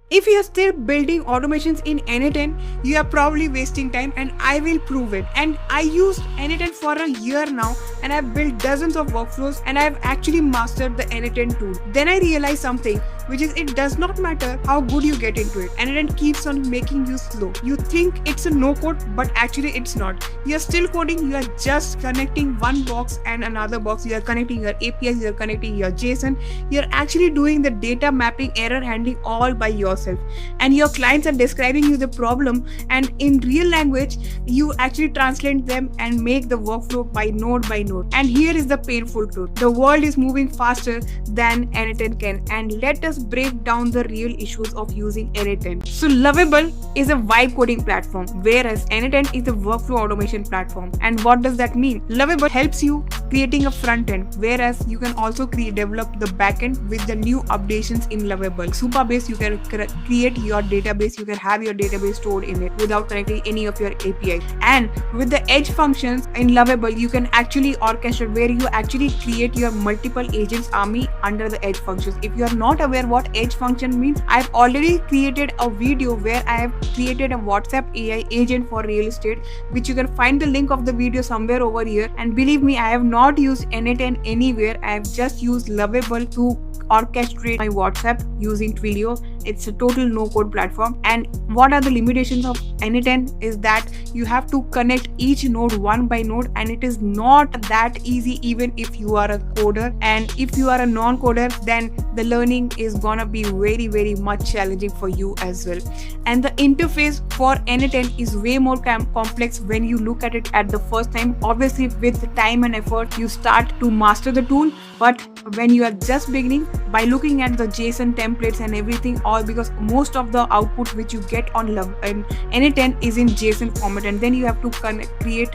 If you're still building automations in n8n, you are probably wasting time, and I will prove it. And I used n8n for a year now, and I've built dozens of workflows, and I've actually mastered the n8n tool. Then I realized something, which is it does not matter how good you get into it. n8n keeps on making you slow. You think it's a no code, but actually it's not. You're still coding, you are just connecting one box and another box. You are connecting your APIs, you are connecting your JSON. You're actually doing the data mapping, error handling all by yourself. And your clients are describing you the problem, and in real language you actually translate them and make the workflow by node. And here is the painful truth: the world is moving faster than n8n can, and let us break down the real issues of using n8n. So Lovable is a vibe coding platform, whereas n8n is a workflow automation platform. And what does that mean? Lovable helps you creating a front end, whereas you can also develop the back end with the new updations in Lovable. Supabase, you can create your database, you can have your database stored in it without connecting any of your API. And with the edge functions in Lovable, you can actually orchestrate, where you actually create your multiple agents army under the edge functions. If you are not aware what edge function means, I've already created a video where I have created a WhatsApp AI agent for real estate, which you can find the link of the video somewhere over here. And believe me, I have not used n8n anywhere. I have just used Lovable to orchestrate my WhatsApp using Twilio. It's a total no-code platform. And what are the limitations of n8n is that you have to connect each node one by node, and it is not that easy even if you are a coder. And if you are a non-coder, then the learning is gonna be very much challenging for you as well. And the interface for n8n is way more complex when you look at it at the first time. Obviously, with time and effort, you start to master the tool. But when you are just beginning, by looking at the JSON templates and everything, all because most of the output which you get on n8n is in JSON format, and then you have to create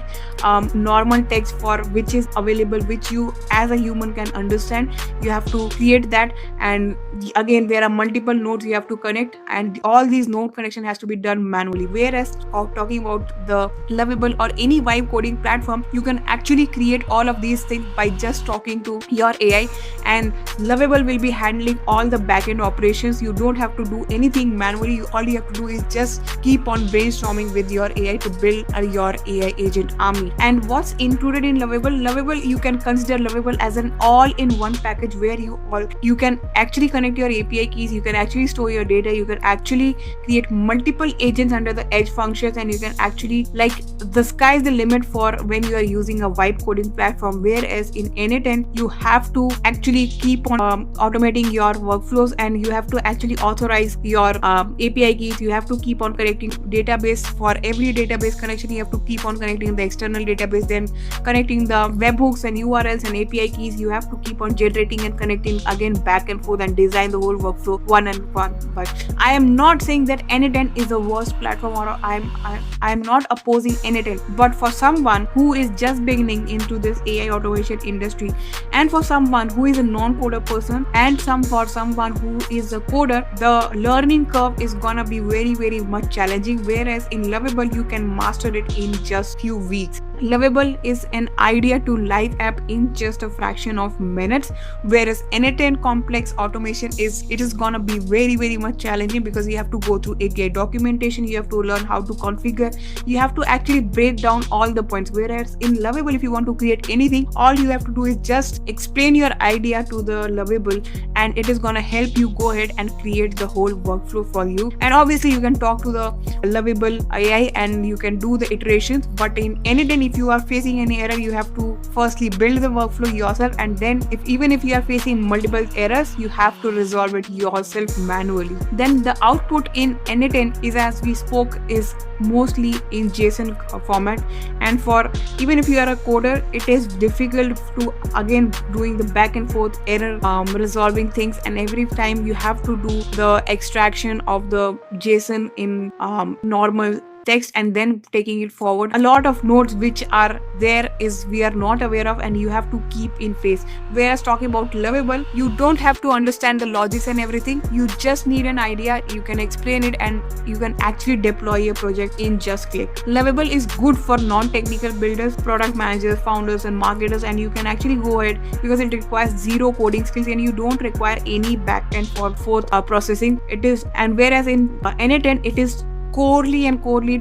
normal text for which is available, which you as a human can understand. You have to create that, and again there are multiple nodes you have to connect, and all these node connection has to be done manually. Whereas talking about the Lovable or any vibe coding platform, you can actually create all of these things by just talking to your AI, and Lovable will be handling all the backend operations. You don't have to do anything manually. All you have to do is just keep on brainstorming with your AI to build your AI agent army. And what's included in Lovable, you can consider Lovable as an all-in-one package where you can actually connect your API keys, you can actually store your data, you can actually create multiple agents under the edge functions, and you can actually, like, the sky is the limit for when you are using a vibe coding platform. Whereas in n8n, you have to actually keep on automating your workflows, and you have to actually authorize your API keys. You have to keep on connecting database. For every database connection, you have to keep on connecting the external database, then connecting the webhooks and URLs and API keys. You have to keep on generating and connecting again back and forth and design the whole workflow one and one. But I am not saying that n8n is the worst platform, or I'm not opposing n8n. But for someone who is just beginning into this AI automation industry, and for someone who is a non-coder person, and for someone who is a coder, the learning curve is gonna be very much challenging. Whereas in Lovable, you can master it in just few weeks. Lovable is an idea to live app in just a fraction of minutes, whereas n8n complex automation is gonna be very much challenging, because you have to go through API documentation, you have to learn how to configure, you have to actually break down all the points. Whereas in Lovable, if you want to create anything, all you have to do is just explain your idea to the Lovable, and it is gonna help you go ahead and create the whole workflow for you. And obviously you can talk to the Lovable AI and you can do the iterations. But in n8n, if you are facing any error, you have to firstly build the workflow yourself, and then even if you are facing multiple errors, you have to resolve it yourself manually. Then the output in n8n is, as we spoke, is mostly in JSON format, and for even if you are a coder, it is difficult to again doing the back and forth error resolving things, and every time you have to do the extraction of the JSON in normal text and then taking it forward. A lot of nodes which are there is we are not aware of, and you have to keep in face. Whereas talking about Lovable, you don't have to understand the logics and everything. You just need an idea, you can explain it, and you can actually deploy a project in just click. Lovable is good for non-technical builders, product managers, founders and marketers, and you can actually go ahead because it requires zero coding skills and you don't require any back-end for processing. It is, and whereas in n8n it is corely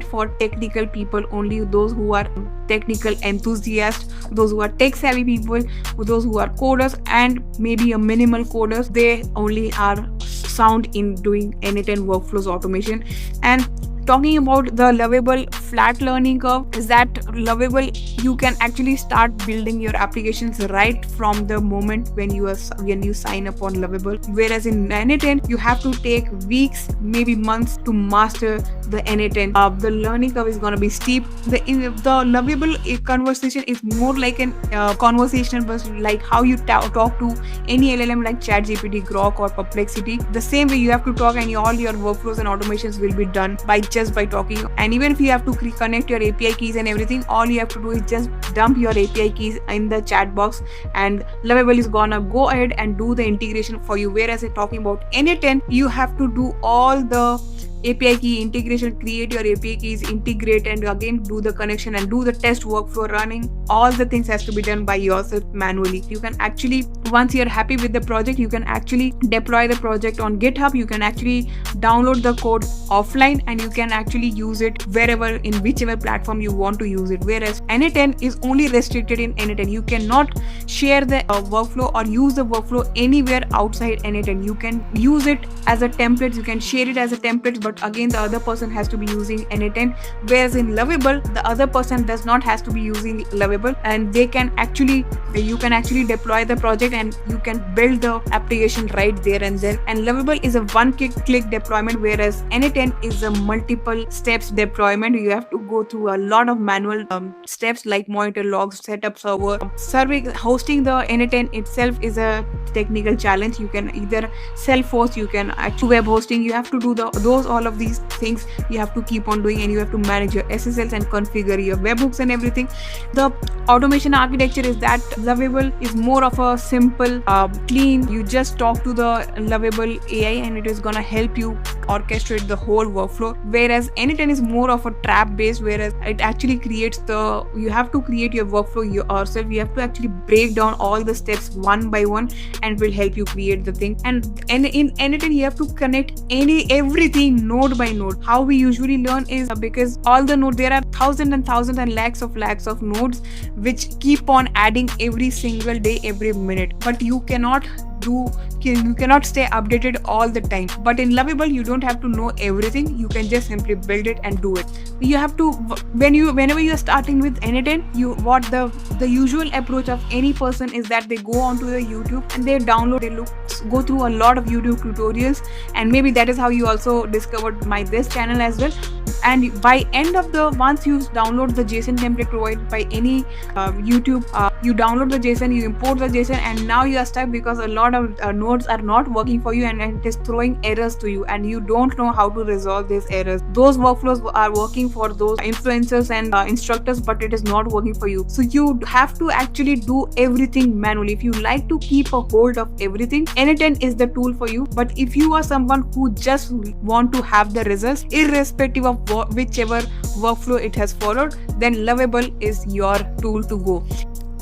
for technical people only, those who are technical enthusiasts, those who are tech savvy people, those who are coders and maybe a minimal coders. They only are sound in doing n8n workflows automation. And talking about the Lovable flat learning curve is that Lovable, you can actually start building your applications right from the moment when you sign up on Lovable. Whereas in n8n, you have to take weeks, maybe months to master the n8n. The learning curve is gonna be steep. The Lovable conversation is more like an conversational, but like how you talk to any LLM like ChatGPT, Grok or Perplexity. The same way you have to talk, and all your workflows and automations will be done just by talking. And even if you have to connect your API keys and everything, all you have to do is just dump your API keys in the chat box and Lovable is gonna go ahead and do the integration for you. Whereas talking about n8n, you have to do all the API key integration, create your API keys, integrate, and again do the connection and do the test workflow running. All the things has to be done by yourself manually. You can actually, once you're happy with the project, you can actually deploy the project on GitHub. You can actually download the code offline and you can actually use it wherever, in whichever platform you want to use it. Whereas n8n is only restricted in n8n. You cannot share the workflow or use the workflow anywhere outside n8n. You can use it as a template, you can share it as a template, but again the other person has to be using n8n. Whereas in Lovable, the other person does not has to be using Lovable, and you can actually deploy the project and you can build the application right there and then. And Lovable is a one-click deployment, whereas n8n is a multiple steps deployment. You have to go through a lot of manual steps like monitor logs, setup server, hosting the n8n itself is a technical challenge. You can either self-host, you can actually web hosting. You have to do all of these things you have to keep on doing, and you have to manage your SSLs and configure your webhooks and everything. The automation architecture is that Lovable is more of a simple, clean. You just talk to the Lovable AI and it is gonna help you orchestrate the whole workflow. Whereas n8n is more of a trap based, whereas it actually creates you have to create your workflow yourself. You have to actually break down all the steps one by one and will help you create the thing. And in n8n you have to connect everything node by node. How we usually learn is because all the nodes, there are thousands and lakhs of nodes which keep on adding every single day, every minute, but you cannot stay updated all the time. But in Lovable, you don't have to know everything. You can just simply build it and do it. You have to, whenever you are starting with n8n, the usual approach of any person is that they go onto the YouTube and they go through a lot of YouTube tutorials, and maybe that is how you also discovered this channel as well. And by end of once you download the JSON template provided by any YouTube, you download the JSON, you import the JSON, and now you are stuck because a lot of nodes are not working for you and it is throwing errors to you, and you don't know how to resolve these errors. Those workflows are working for those influencers and instructors, but it is not working for you. So you have to actually do everything manually. If you like to keep a hold of everything, n8n is the tool for you. But if you are someone who just want to have the results irrespective of whichever workflow it has followed, then Lovable is your tool to go.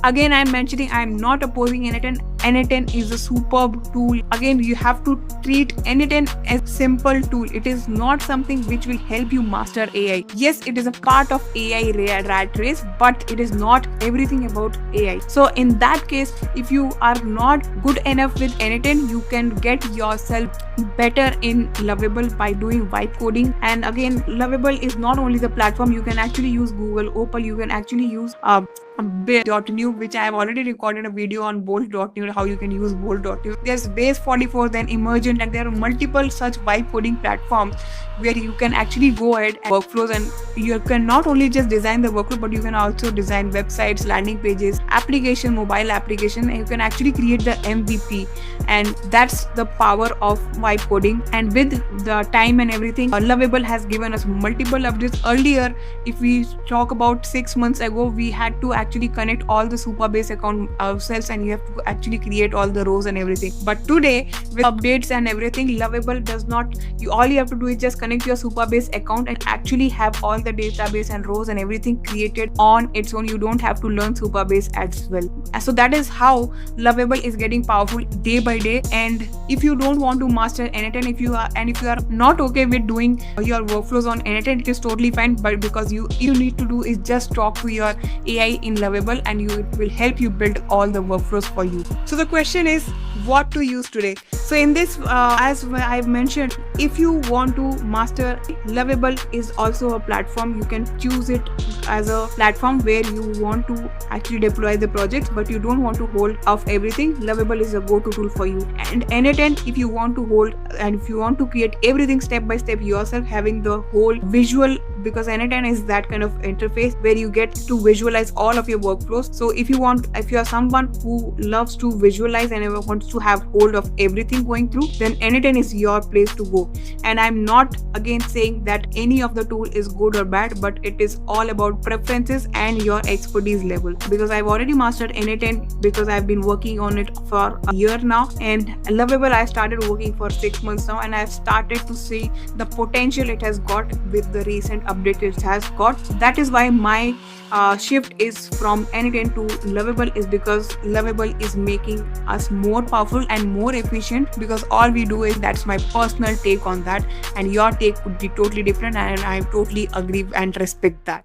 Again, I am mentioning I am not opposing n8n. n8n is a superb tool. Again, you have to treat n8n as simple tool. It is not something which will help you master AI. Yes, it is a part of AI rat race, but it is not everything about AI. So in that case, if you are not good enough with n8n, you can get yourself better in Lovable by doing vibe coding. And again, Lovable is not only the platform. You can actually use Google Opal. You can actually use Bolt.new, which I have already recorded a video on Bolt.new, how you can use Bolt.new. There's Base 44, then Emergent, and there are multiple such vibe coding platforms where you can actually go ahead and workflows, and you can not only just design the workflow, but you can also design websites, landing pages, application, mobile application, and you can actually create the MVP. And that's the power of vibe coding. And with the time and everything, Lovable has given us multiple updates. Earlier, if we talk about 6 months ago, we had to actually connect all the Supabase account ourselves, and you have to actually create all the rows and everything. But today, with updates and everything, Lovable does not, all you have to do is just connect your Supabase account and actually have all the database and rows and everything created on its own. You don't have to learn Supabase as well. So that is how Lovable is getting powerful day by day. And if you don't want to master n8n, if you are not okay with doing your workflows on n8n, it is totally fine. But because you need to do is just talk to your AI in Lovable, and it will help you build all the workflows for you. So the question is, what to use today? So in this, as I've mentioned, if you want to master, Lovable is also a platform. You can choose it as a platform where you want to actually deploy the projects, but you don't want to hold off everything. Lovable is a go-to tool for you. And n8n, if you want to hold and if you want to create everything step by step yourself, having the whole visual, because n8n is that kind of interface where you get to visualize all of your workflows. So if you are someone who loves to visualize and wants to have hold of everything going through, then n8n is your place to go. And I'm not again saying that any of the tool is good or bad, but it is all about preferences and your expertise level. Because I've already mastered n8n because I've been working on it for a year now, and Lovable I started working for 6 months now, and I've started to see the potential it has got with the recent update it has got. That is why my shift is from n8n to Lovable, is because Lovable is making us more powerful and more efficient, because all we do is, that's my personal take on that, and your take could be totally different, and I totally agree and respect that.